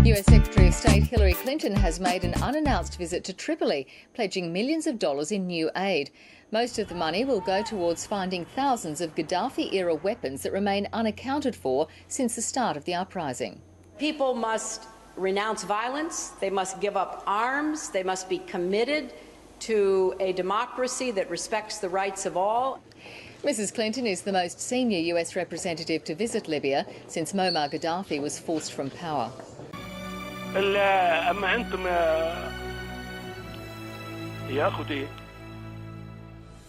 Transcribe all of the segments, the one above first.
US Secretary of State Hillary Clinton has made an unannounced visit to Tripoli, pledging millions of dollars in new aid. Most of the money will go towards finding thousands of Gaddafi-era weapons that remain unaccounted for since the start of the uprising. People must renounce violence, they must give up arms, they must be committed to a democracy that respects the rights of all. Mrs. Clinton is the most senior US representative to visit Libya since Muammar Gaddafi was forced from power. أما أنتم يا أخوتي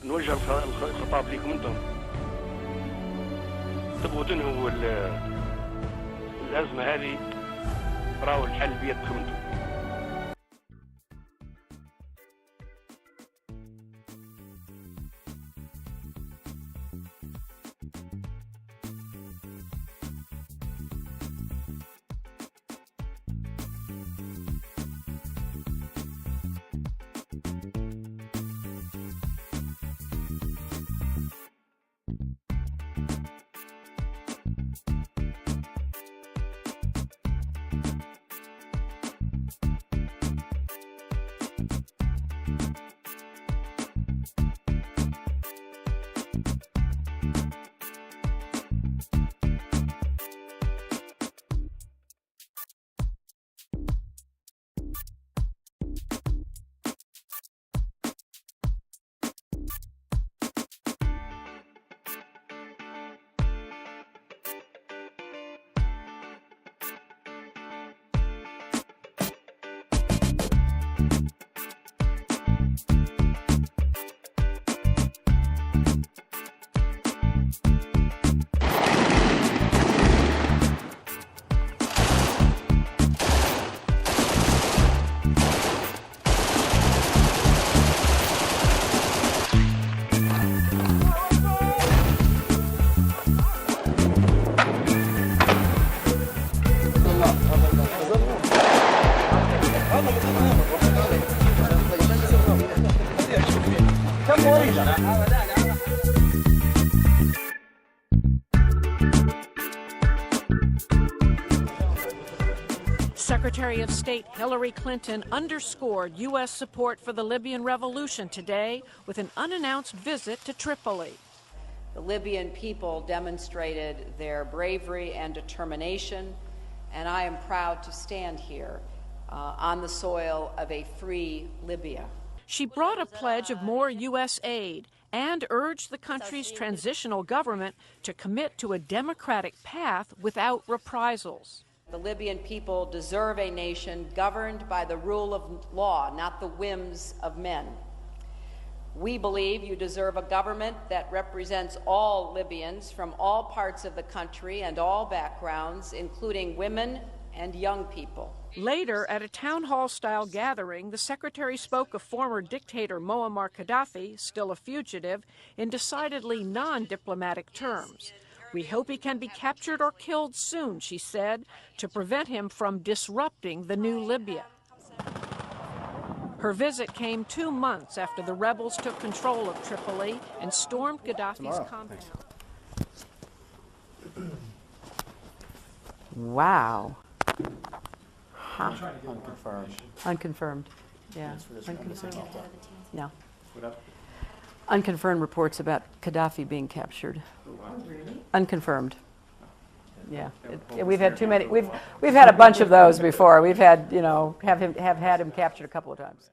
نوجه الخطاب لكم أنتم تبغوا تنهوا الأزمة هذه راهو الحل بيدكم أنتم. Secretary of State Hillary Clinton underscored U.S. support for the Libyan revolution today with an unannounced visit to Tripoli. The Libyan people demonstrated their bravery and determination, and I am proud to stand here on the soil of a free Libya. She brought a pledge of more U.S. aid and urged the country's transitional government to commit to a democratic path without reprisals. The Libyan people deserve a nation governed by the rule of law, not the whims of men. We believe you deserve a government that represents all Libyans from all parts of the country and all backgrounds, including women and young people. Later, at a town hall-style gathering, the secretary spoke of former dictator Muammar Gaddafi, still a fugitive, in decidedly non-diplomatic terms. We hope he can be captured or killed soon, she said, to prevent him from disrupting the new Libya. Her visit came 2 months after the rebels took control of Tripoli and stormed Gaddafi's compound. Wow. Huh. Unconfirmed. Unconfirmed. Yeah. Unconfirmed. No. Unconfirmed reports about Gaddafi being captured. Unconfirmed. Yeah. We've had too many. We've had a bunch of those before. We've had, you know, have had him captured a couple of times.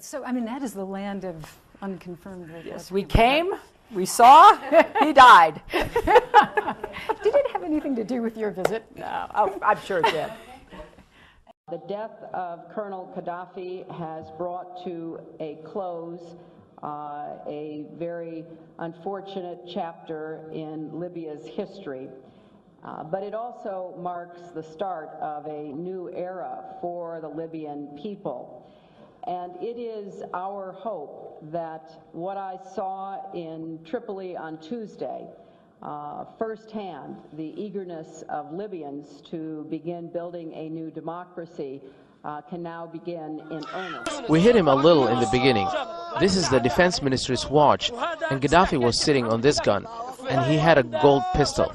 So, I mean, that is the land of unconfirmed. Yes, we came, we saw, he died. Did it have anything to do with your visit? No, oh, I'm sure it did. The death of Colonel Gaddafi has brought to a close a very unfortunate chapter in Libya's history. But it also marks the start of a new era for the Libyan people. And it is our hope that what I saw in Tripoli on Tuesday, firsthand, the eagerness of Libyans to begin building a new democracy can now begin in earnest. We hit him a little in the beginning. This is the defense minister's watch, and Gaddafi was sitting on this gun, and he had a gold pistol.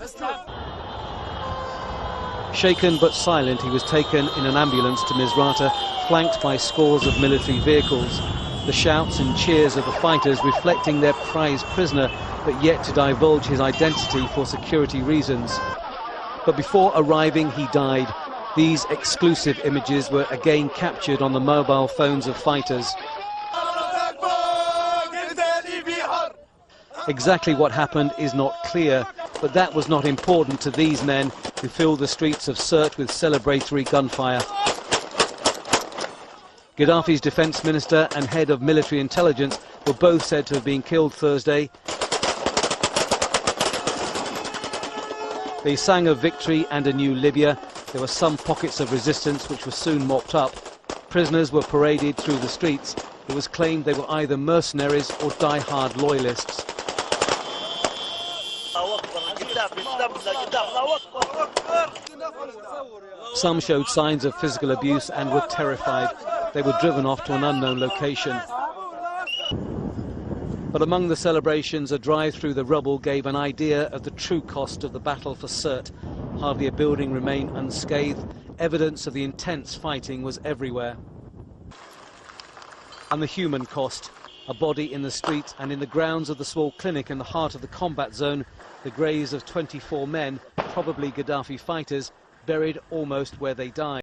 Shaken but silent, he was taken in an ambulance to Misrata, flanked by scores of military vehicles. The shouts and cheers of the fighters reflecting their prized prisoner, but yet to divulge his identity for security reasons. But before arriving, he died. These exclusive images were again captured on the mobile phones of fighters. Exactly what happened is not clear, but that was not important to these men who filled the streets of Sirte with celebratory gunfire. Gaddafi's defence minister and head of military intelligence were both said to have been killed Thursday. They sang of victory and a new Libya. There were some pockets of resistance which were soon mopped up. Prisoners were paraded through the streets. It was claimed they were either mercenaries or die-hard loyalists. Some showed signs of physical abuse and were terrified. They were driven off to an unknown location. But among the celebrations, a drive through the rubble gave an idea of the true cost of the battle for Sirte. Hardly a building remained unscathed. Evidence of the intense fighting was everywhere. And the human cost. A body in the street and in the grounds of the small clinic in the heart of the combat zone, the graves of 24 men, probably Gaddafi fighters, buried almost where they died.